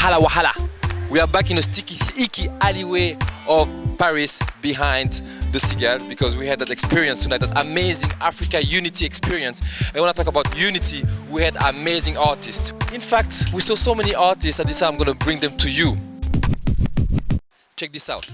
Wahala Wahala. We are back in a sticky, icky alleyway of Paris behind the Seagull because we had that experience tonight, that amazing Africa unity experience. And when I talk about unity, we had amazing artists. In fact, we saw so many artists, and this time I'm going to bring them to you. Check this out.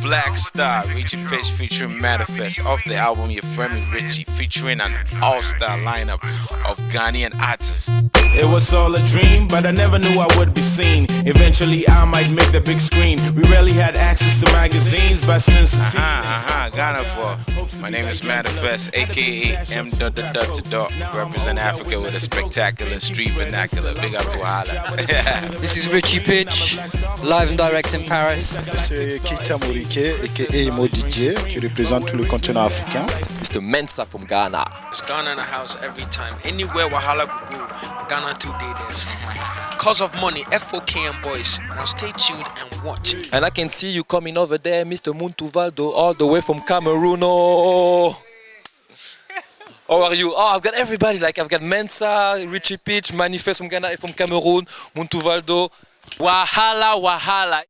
Black Star, Richie Pitch featuring Manifest off the album Your Friend Richie, featuring an all-star lineup of Ghanaian artists. It was all a dream, but I never knew I would be seen. Eventually I might make the big screen. We rarely had access to magazines, but since Ghana for. My name is Manifest, aka M. Represent Africa with a spectacular street vernacular. Big up to WAHALA. This is Richie Pitch, live and direct in Paris. C'est Keita Morike, aka Mo DJ, qui représente tout le continent africain. Mr. Mensa from Ghana. It's Ghana in the house every time. Anywhere Wahala could go, Ghana today there's cause of money, FOKM boys. Now stay tuned and watch. And I can see you coming over there, Mr. Muntuvaldo, all the way from Cameroon. Oh. How are you? Oh, I've got everybody. Like I've got Mensa, Richie Pitch, Manifest from Ghana, from Cameroon, Muntuvaldo. Wahala Wahala.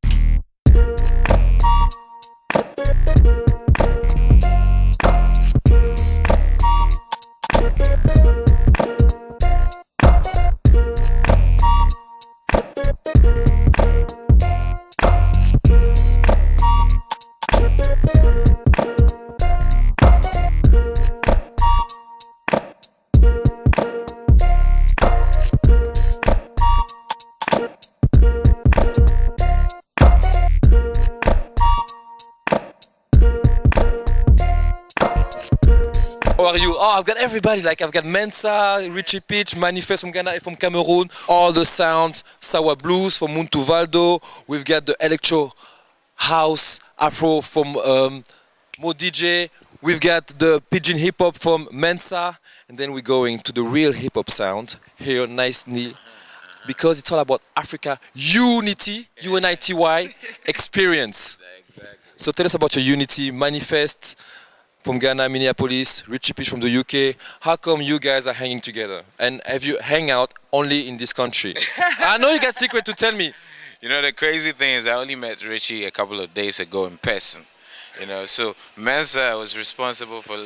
How are you? Oh, I've got everybody. Like I've got Mensa, Richie Pitch, Manifest from Ghana, from Cameroon. All the sounds, Sawa Blues from Muntuvaldo. We've got the electro house Afro from Mo DJ. We've got the pigeon hip hop from Mensa, and then we're going to the real hip hop sound here, nicely, because it's all about Africa unity, UNITY experience. Exactly. So tell us about your unity. Manifest from Ghana, Minneapolis, Richie Pitch from the UK. How come you guys are hanging together? And have you hang out only in this country? I know you got secret to tell me. You know, the crazy thing is I only met Richie a couple of days ago in person. You know, so Mensa was responsible for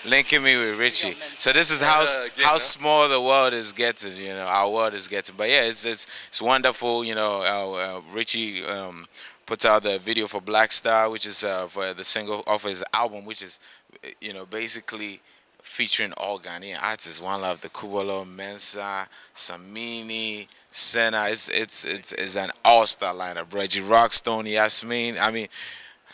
linking me with Richie. So this is how small the world is getting. You know, our world is getting. But yeah, it's wonderful. You know, Richie puts out the video for Black Star, which is for the single off his album, which is, you know, basically featuring all Ghanaian artists. One Love, the Kubolo, Mensa, Samini, Senna. It's an all-star lineup. Reggie Rockstone, Yasmin. I mean,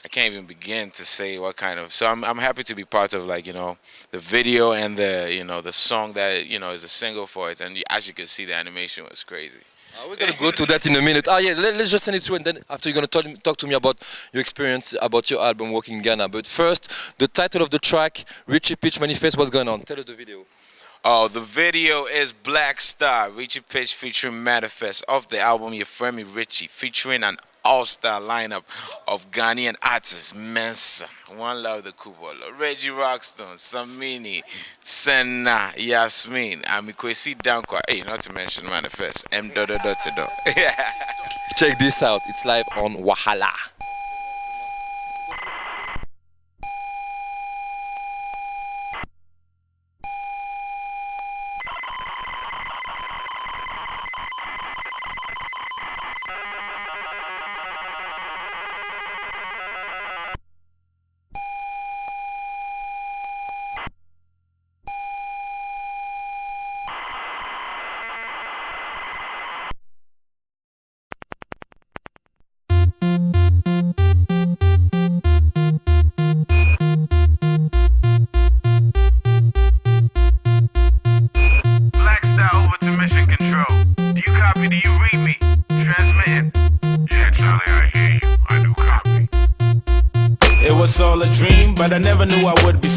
I can't even begin to say what kind of. So I'm happy to be part of, like, you know, the video and the, you know, the song that, you know, is a single for it. And as you can see, the animation was crazy. We're going to go to that in a minute. Yeah, let's just send it through, and then after you're going to talk to me about your experience, about your album working in Ghana. But first, the title of the track, Richie Pitch Manifest, what's going on? Tell us the video. Oh, the video is Black Star, Richie Pitch featuring Manifest off the album Your Friend Richie, featuring an all-star lineup of Ghanaian artists. Mensa, One Love, the Kubolo, Reggie Rockstone, Samini, Senna, Yasmin, Amikwesi Dankwa, hey, not to mention Manifest, M. Check this out, it's live on Wahala.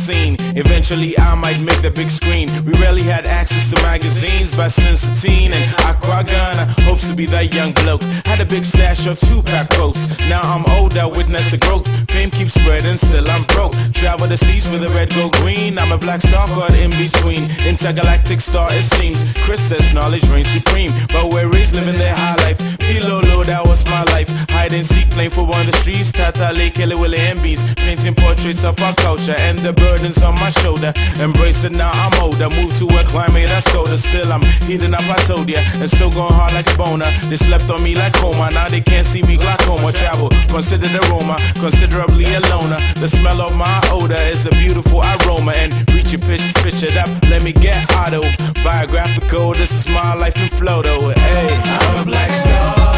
scene. Eventually I might make the big screen. We rarely had access to magazines, but since a teen in Accra, Ghana, hopes to be that young bloke. Had a big stash of 2-pack quotes. Now I'm older, witness the growth. Fame keeps spreading, still I'm broke. Travel the seas with the red, gold, green. I'm a black star caught in between. Intergalactic star it seems. Chris says knowledge reigns supreme, but we're raised living their high life. Below low, that was my life. Hide and seek, playing football on the streets. Tata Lake, Kelly Willie MBs. Painting portraits of our culture and the burdens on my shoulder. Embrace it now, I'm older. Move to a climate that's colder. Still I'm heating up, I told ya. And still going hard like a boner. They slept on me like coma. Now they can't see me glaucoma. Travel, consider the aroma. Considerably a loner. The smell of my odor is a beautiful aroma. And reach your pitch it up. Let me get autobiographical. This is my life in flow though. Hey, I'm a black star,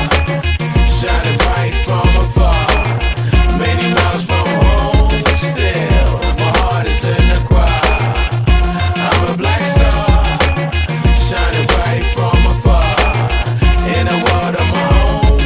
shining bright from afar. Many miles from home, but still my heart is in the crowd. I'm a black star, shining bright from afar. In a world of my own,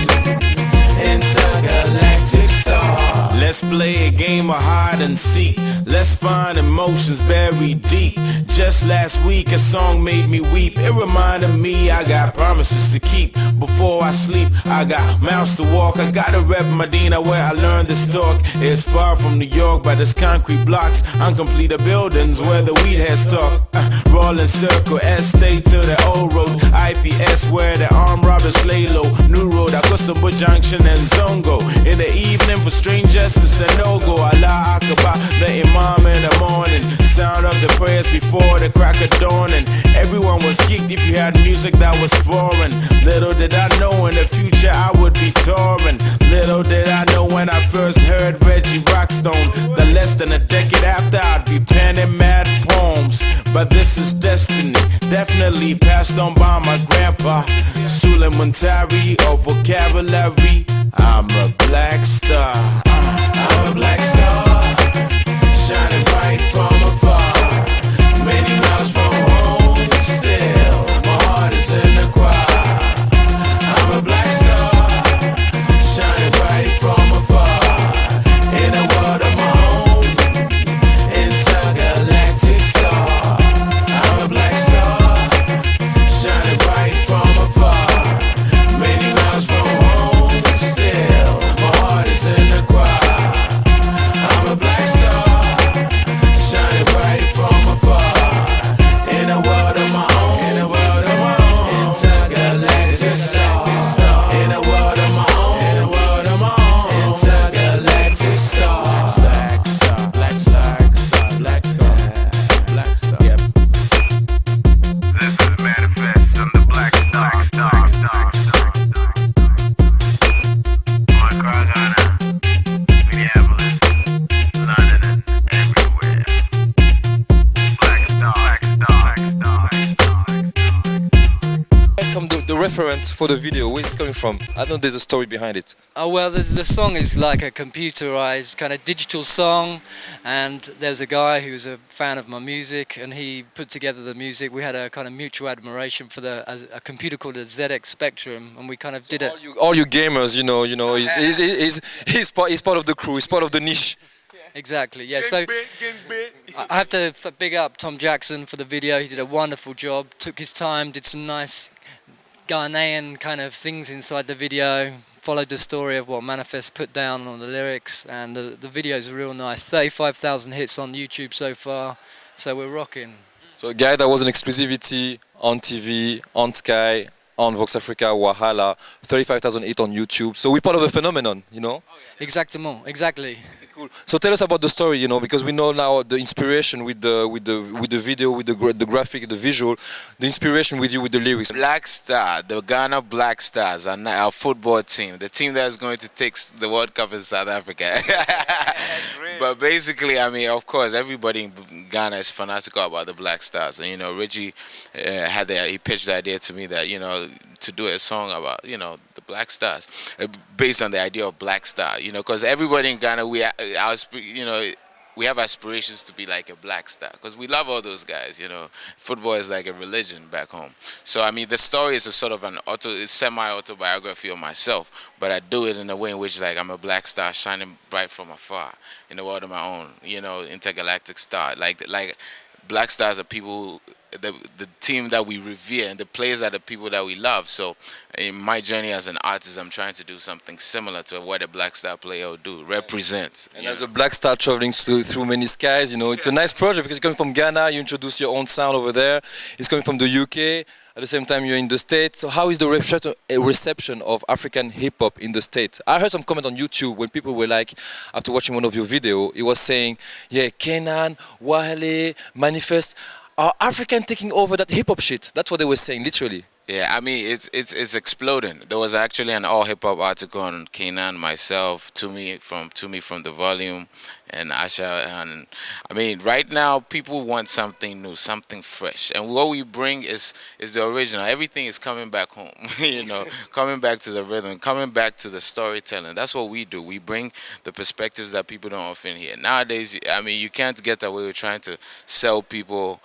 intergalactic star. Let's play a game of hide and seek. Let's find emotions buried deep. Just last week a song made me weep. It reminded me I got promises to keep. Before I sleep, I got miles to walk. I gotta rep Medina where I learned this talk. It's far from New York, but it's concrete blocks, uncompleted buildings where the weed has talk. Rolling circle, estate to the old road. IPS where the armed robbers lay low. New road, Akosombo Junction and Zongo. In the evening for strangers it's a no-go. Allah Akbar, the Imam in the morning. Sound of the prayers before the crack of dawn. And everyone was geeked if you had music that was foreign. Little did I know in the future I would be touring. Little did I know when I first heard Reggie Rockstone. The less than a decade after I'd be penning mad poems. But this is destiny, definitely passed on by my grandpa. Suleimantari or vocabulary. I'm a black star. I'm a black star, shining bright from afar. Many miles from home, still my heart is in the crowd. I'm a black star, shining bright from afar. In a world of my own, intergalactic star. I'm a black star, shining bright from afar. Many miles from home, still my heart is in the crowd. I'm a black star, shining bright from afar. In a world of my own, in a world of my own, intergalactic star. In a world of my own, in a world of my own, intergalactic star. Black star, black star, black star, black star. Yep. This is Manifest on the Black Star. Accra, Ghana, Minneapolis, London, and everywhere. Black Star. Come the reference for the video, where it's coming from? I know there's a story behind it. Oh well, the song is like a computerized kind of digital song, and there's a guy who's a fan of my music, and he put together the music. We had a kind of mutual admiration for a computer called the ZX Spectrum, and we kind of did it. All you gamers, he's part of the crew, he's part of the niche. Exactly, yeah. So I have to big up Tom Jackson for the video. He did a wonderful job, took his time, did some nice Ghanaian kind of things inside the video, followed the story of what Manifest put down on the lyrics, and the video's real nice. 35,000 hits on YouTube so far, so we're rocking. So a guy that was an exclusivity on TV, on Sky, on Vox Africa, Wahala, 35,000 hits on YouTube. So we're part of a phenomenon, you know? Exactement, exactly. Cool. So tell us about the story, you know, because we know now the inspiration with the video, with the graphic, the visual, the inspiration with you with the lyrics. Black Star, the Ghana Black Stars, are our football team, the team that is going to take the World Cup in South Africa. But basically, I mean, of course, everybody in Ghana is fanatical about the Black Stars, and you know, Reggie he pitched the idea to me that, you know, to do a song about, you know, the Black Stars, based on the idea of Black Star, you know, because everybody in Ghana, we have aspirations to be like a Black Star because we love all those guys. You know, football is like a religion back home. So I mean, the story is a sort of an semi-autobiography of myself, but I do it in a way in which like I'm a Black Star shining bright from afar in a world of my own. You know, intergalactic star. Like Black Stars are people who, the team that we revere, and the players are the people that we love. So in my journey as an artist, I'm trying to do something similar to what a Black Star player would do, represent. And as a Black Star traveling through many skies, you know, it's a nice project because you're coming from Ghana, you introduce your own sound over there. It's coming from the UK. At the same time, you're in the States. So how is the reception of African hip-hop in the States? I heard some comment on YouTube when people were like, after watching one of your videos, it was saying, yeah, Kenan, WAHALA, Manifest, are African taking over that hip-hop shit? That's what they were saying, literally. Yeah, I mean it's exploding. There was actually an all hip hop article on Kenan, myself, Tumi from the Volume, and Asha. And I mean, right now people want something new, something fresh, and what we bring is the original. Everything is coming back home, you know, coming back to the rhythm, coming back to the storytelling. That's what we do. We bring the perspectives that people don't often hear nowadays. I mean, you can't get away with trying to sell people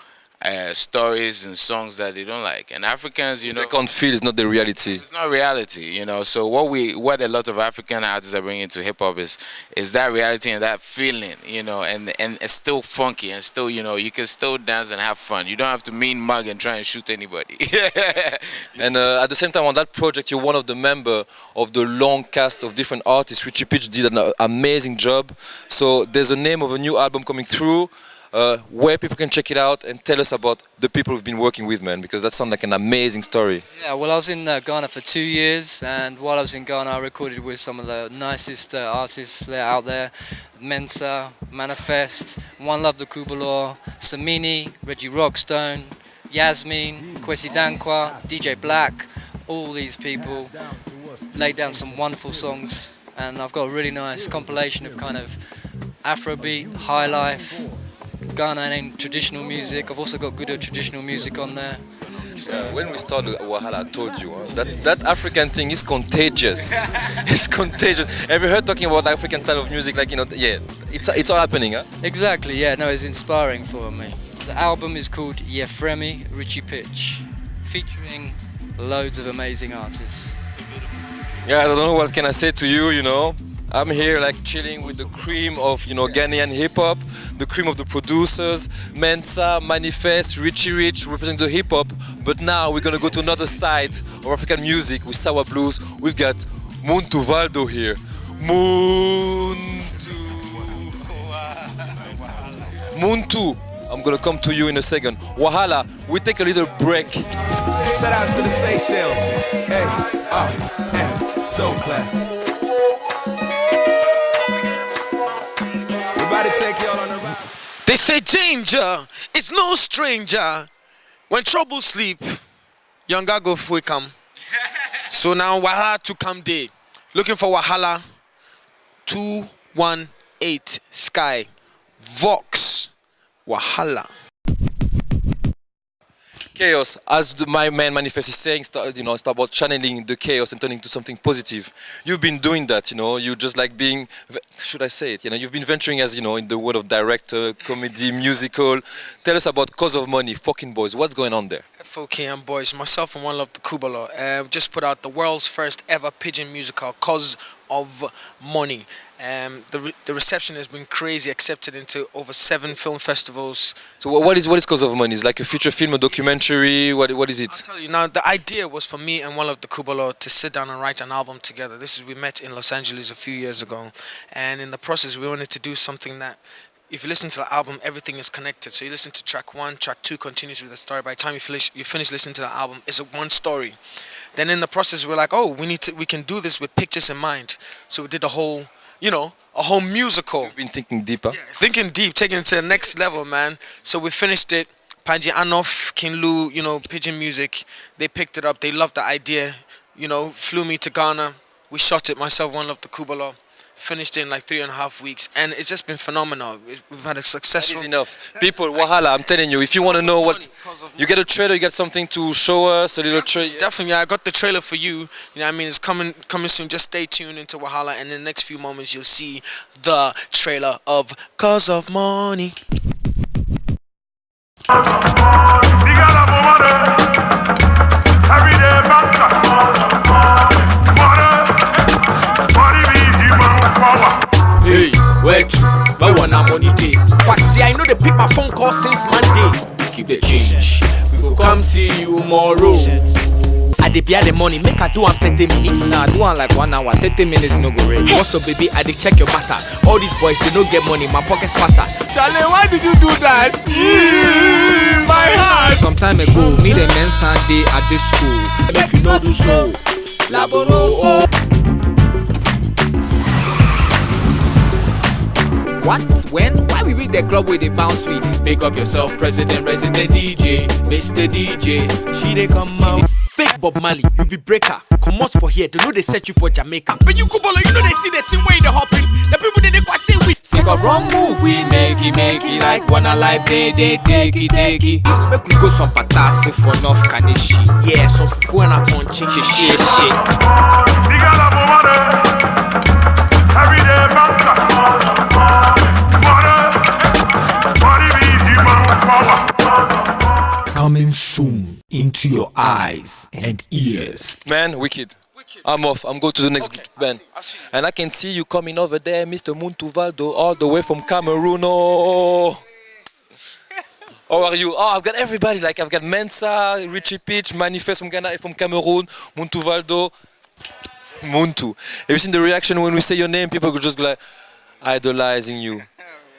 stories and songs that they don't like, and Africans, you know, they can't feel it's not the reality. It's not reality, you know. So what a lot of African artists are bringing to hip hop is that reality and that feeling, you know, and it's still funky and still, you know, you can still dance and have fun. You don't have to mean mug and try and shoot anybody. And at the same time, on that project, you're one of the members of the long cast of different artists. Richie Pitch did an amazing job. So there's a name of a new album coming through. Where people can check it out and tell us about the people we've been working with, man, because that sounds like an amazing story. Yeah, well, I was in Ghana for 2 years, and while I was in Ghana, I recorded with some of the nicest artists that are out there. Mensa, Manifest, One Love the Kubalo, Samini, Reggie Rockstone, Yasmin, Kwesi Dankwa, DJ Black. All these people laid down some wonderful songs, and I've got a really nice compilation of kind of Afrobeat, high life, Ghanaian traditional music. I've also got good traditional music on there. So when we started WAHALA, I told you that African thing is contagious. It's contagious. Have you heard talking about the African style of music? Like, you know, yeah, it's all happening, huh? Exactly. Yeah. No, it's inspiring for me. The album is called Yefremi Richie Pitch, featuring loads of amazing artists. Yeah, I don't know what can I say to you. You know, I'm here like chilling with the cream of, you know, Ghanaian hip hop, the cream of the producers, Mensa, Manifest, Richie Rich, representing the hip hop. But now we're gonna go to another side of African music with Sawa Blues. We've got Muntu Valdo here. Muntu. I'm gonna come to you in a second. WAHALA, we take a little break. Shout outs to the Seychelles. Hey, so glad. They say danger is no stranger. When trouble sleep, younger go we come. So now WAHALA to come day. Looking for WAHALA 218 Sky Vox WAHALA. Chaos, as my man Manifest is saying, it's about channeling the chaos and turning to something positive. You've been doing that, you know. You just like being, should I say it? You know, you've been venturing as, you know, in the world of director, comedy, musical. Tell us about Cause of Money, Fucking Boys. What's going on there? FOKM Boys, myself and One Love the Kubalo, just put out the world's first ever pigeon musical, Cause of Money. The reception has been crazy, accepted into over 7 film festivals. So what is Cause of Money? Is it like a feature film, a documentary? What is it? I'll tell you now, the idea was for me and One Love the Kubalo to sit down and write an album together. We met in Los Angeles a few years ago, and in the process we wanted to do something that, if you listen to the album, everything is connected. So you listen to track 1, track 2 continues with the story. By the time you finish listening to the album, it's one story. Then in the process, we're like, oh, we can do this with pictures in mind. So we did a whole musical. You've been thinking deeper. Yeah, thinking deep, taking it to the next level, man. So we finished it. Panji Anoff, King Lu, you know, Pigeon Music. They picked it up. They loved the idea. You know, flew me to Ghana. We shot it. Myself, One Love the Kubalo. finished in like 3.5 weeks, and it's just been phenomenal. We've had a That successful. is enough. People, Wahala, I'm telling you, if you want to know what, you get a trailer, you get something to show us, a little trailer. Definitely, I got the trailer for you. You know what I mean? It's coming soon. Just stay tuned into Wahala, and in the next few moments you'll see the trailer of Cause of Money. Hey, where to? Where one money day? Quasi, I know they pick my phone call since Monday. Keep the change. We will come see you tomorrow. I dey pay the money, make I do am 30 minutes. Nah, do am like 1 hour, 30 minutes no go ready. Also, baby, I dey check your matter. All these boys, they no get money, my pocket's fatter. Charlie, why did you do that? My heart. Some time ago, me the men Sunday at this school. Make you know do so. Laboro. What? When? Why we read the club with the bounce with? Make up yourself, President, Resident DJ, Mr. DJ. She they come out. Fake Bob Marley, you be breaker. Come out for here, they know they set you for Jamaica. When you go ball, you know they see the team way they hopping. The people they question we. Take a wrong move, we make it like one alive, they take it. Make we go some patasi for enough kanishi. Yeah, some fufu and a punching shit. Every day banker. Coming soon into your eyes and ears. Man, wicked. I'm off. I'm going to the next band. And I can see you coming over there, Mr. Muntuvaldo, all the way from Cameroon. Oh. How are you? Oh, I've got everybody. Like, I've got Mensa, Richie Peach, Manifest from Ghana, from Cameroon, Muntuvaldo. Muntu. Have you seen the reaction when we say your name? People could just go like, idolizing you.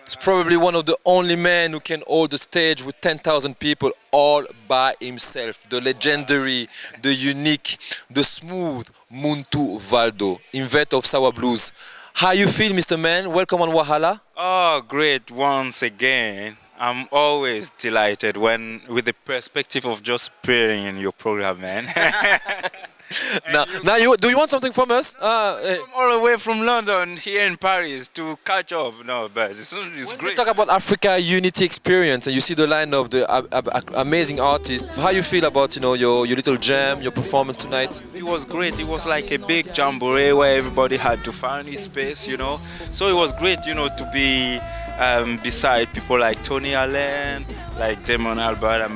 It's probably one of the only men who can hold the stage with 10,000 people all by himself. The legendary, the unique, the smooth Muntu Valdo, inventor of sour blues. How you feel, Mr. Man? Welcome on Wahala. Oh, great once again. I'm always delighted with the perspective of just appearing in your program, man. Now, do you want something from us? Come all the way from London here in Paris to catch up. No, but it's When great. we talk about Africa Unity Experience and you see the lineup, the amazing artists, how you feel about your little jam, your performance tonight? It was great. It was like a big jamboree where everybody had to find his space, So it was great, to be beside people like Tony Allen, like Damon Albert,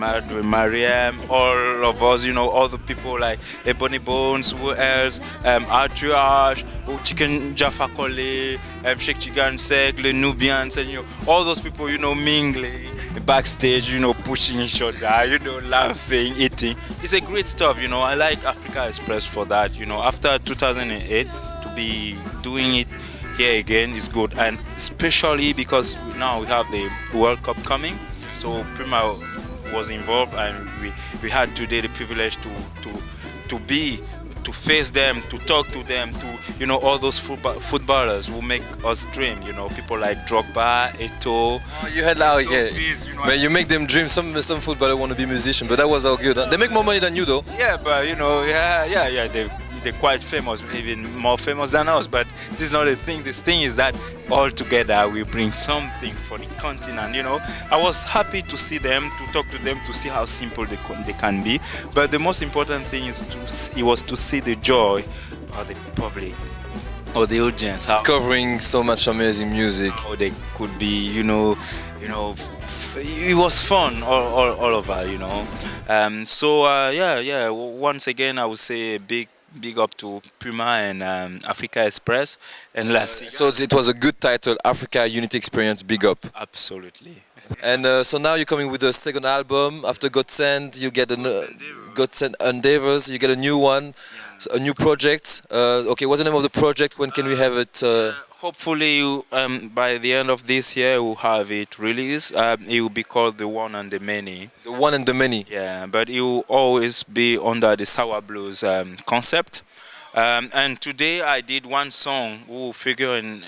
Mariam, all of us, all the people like Ebony Bones, who else, Artuage, Chicken Jaffa Kole, Sheikh Chigan Sek, the Nubians, and all those people, mingling backstage, pushing each other, laughing, eating. It's a great stuff, I like Africa Express for that, after 2008 to be doing it here again is good, and especially because now we have the World Cup coming. So Prima was involved, and we had today the privilege to face them, to talk to them, to all those footballers who make us dream. People like Drogba, Eto'o. Oh, you had like, man, you make them dream. Some footballers want to be musicians, but that was all good. Huh? They make more money than you, though. Yeah, but they're quite famous, even more famous than us. But this is not the thing. This thing is that all together we bring something for the continent. I was happy to see them, to talk to them, to see how simple they can be. But the most important thing is to see the joy of the public or the audience. Discovering so much amazing music. How they could be, it was fun all over, So once again, I would say a big up to Prima and Africa Express and Lassie. So it was a good title, Africa Unity Experience, big up. Absolutely. And so now you're coming with the second album. After God Send, you get God Send Endeavors, you get a new one, a new project. Okay, what's the name of the project? When can we have it? Hopefully, by the end of this year, we'll have it released. It will be called The One and the Many. The One and the Many. Yeah, but it will always be under the Sour Blues concept. And today I did one song who will feature in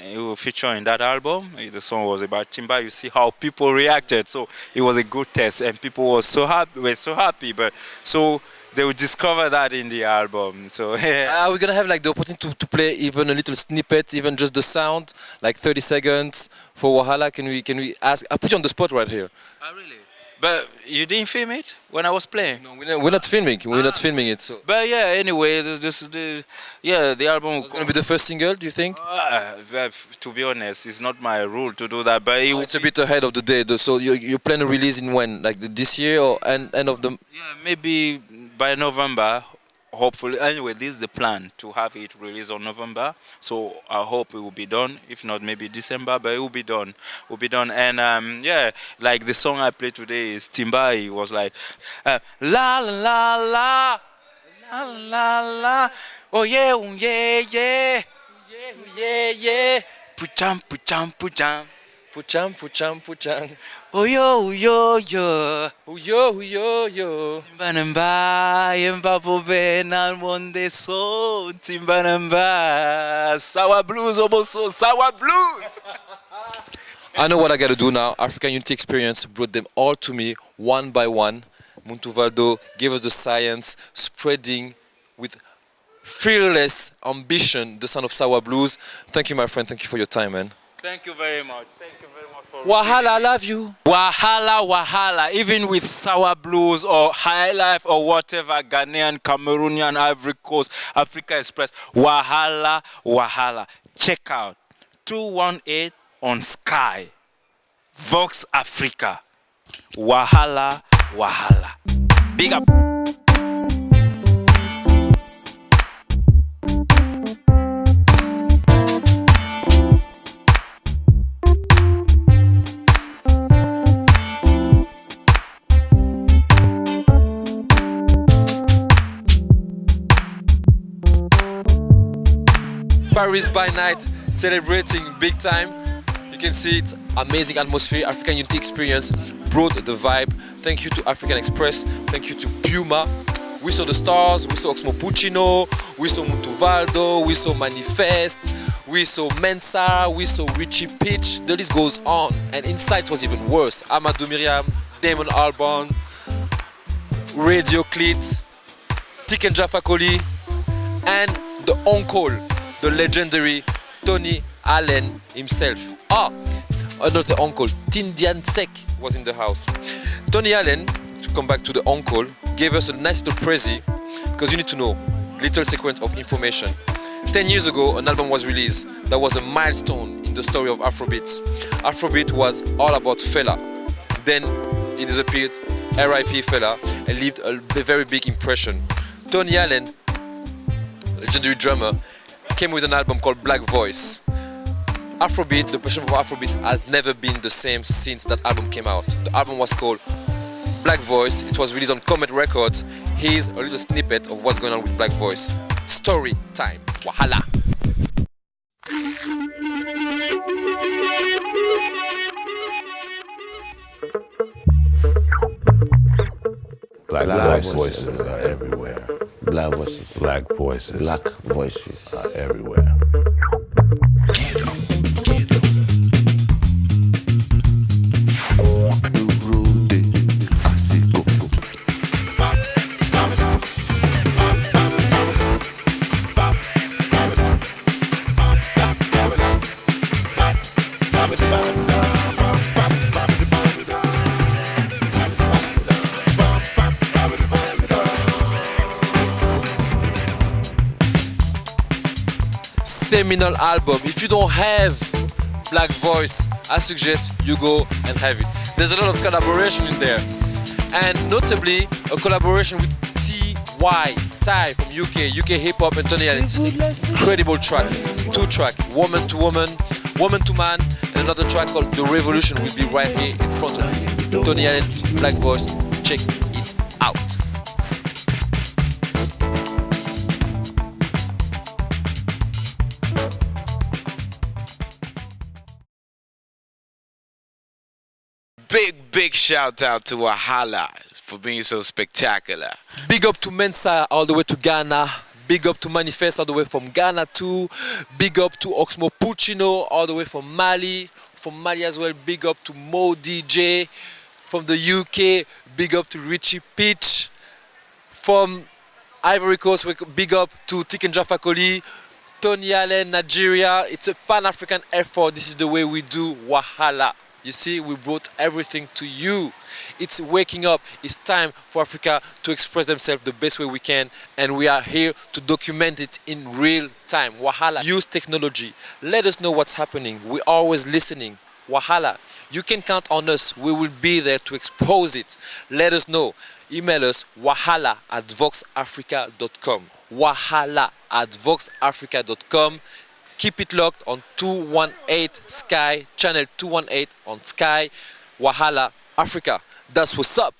that album. The song was about Timba. You see how people reacted. So it was a good test, and people were so happy. But so they will discover that in the album. So Are we gonna have like the opportunity to play even a little snippet, even just the sound, like 30 seconds for Wahala? Can we ask? I put you on the spot right here. Oh, really? But you didn't film it when I was playing? No, we're not filming. We're not filming it. So But yeah, anyway, the album. it's gonna be the first single. Do you think? To be honest, it's not my rule to do that. But It's a bit ahead of the day. So you plan to release in when? Like this year or end of the? yeah, maybe by November. Hopefully, anyway, this is the plan to have it released on November. So I hope it will be done. If not, maybe December, but it will be done. Will be done. And yeah, like the song I played today is Timba. It was like la la la la la la la. Oh yeah, yeah. Yeah. Pucham, pucham, pucham. Pucham. Oh yo, yo, yo. Yo. Timbanamba, yemba povena monde so. Timbanamba, sour blues, oboso, sour blues. I know what I gotta do now. African Unity Experience brought them all to me one by one. Muntu Valdo gave us the science, spreading with fearless ambition the sound of sour blues. Thank you, my friend. Thank you for your time, man. Thank you very much. Thank you very much for Wahala, I love you. Wahala. Even with sour blues or high life or whatever, Ghanaian, Cameroonian, Ivory Coast, Africa Express. Wahala. Check out 218 on Sky. Vox Africa. Wahala. Big up. Paris by night, celebrating big time. You can see it's amazing atmosphere. African Unity Experience brought the vibe. Thank you to African Express. Thank you to Puma. We saw the stars. We saw Oxmo Puccino. We saw Muntu Valdo. We saw Manifest. We saw Mensa. We saw Richie Pitch. The list goes on. And inside was even worse. Amadou Miriam, Damon Albarn, Radio Clit, Tiken Jaffa Koli, and the uncle, the legendary Tony Allen himself. Another uncle, Tindian Sek, was in the house. Tony Allen, to come back to the uncle, gave us a nice little prezi, because you need to know, little sequence of information. 10 years ago, an album was released that was a milestone in the story of Afrobeat. Afrobeat was all about Fela. Then he disappeared, R.I.P. Fela, and left a very big impression. Tony Allen, legendary drummer, came with an album called Black Voice. Afrobeat, the passion for Afrobeat has never been the same since that album came out. The album was called Black Voice. It was released on Comet Records. Here's a little snippet of what's going on with Black Voice. Story time. Wahala. Black voices are everywhere. Black voices. Black voices. Black voices are everywhere. Seminal album. If you don't have Black Voice, I suggest you go and have it. There's a lot of collaboration in there, and notably a collaboration with Ty from UK hip hop and Tony Allen. It's an incredible track, 2 track, Woman to Woman, Woman to Man, and another track called The Revolution will be right here in front of you. Tony Allen, Black Voice, check it out. Big shout out to Wahala for being so spectacular. Big up to Mensa all the way to Ghana. Big up to Manifest all the way from Ghana too. Big up to Oxmo Puccino all the way from Mali. From Mali as well. Big up to Mo DJ from the UK. Big up to Richie Pitch From Ivory Coast, we big up to Tikenja Fakoli, Tony Allen, Nigeria. It's a Pan-African effort. This is the way we do Wahala. You see, we brought everything to you. It's waking up. It's time for Africa to express themselves the best way we can, and we are here to document it in real time. Wahala. Use technology. Let us know what's happening. We're always listening. Wahala. You can count on us. We will be there to expose it. Let us know. Email us wahala@voxafrica.com. wahala@voxafrica.com. Keep it locked on 218 Sky, channel 218 on Sky. Wahala Africa. That's what's up.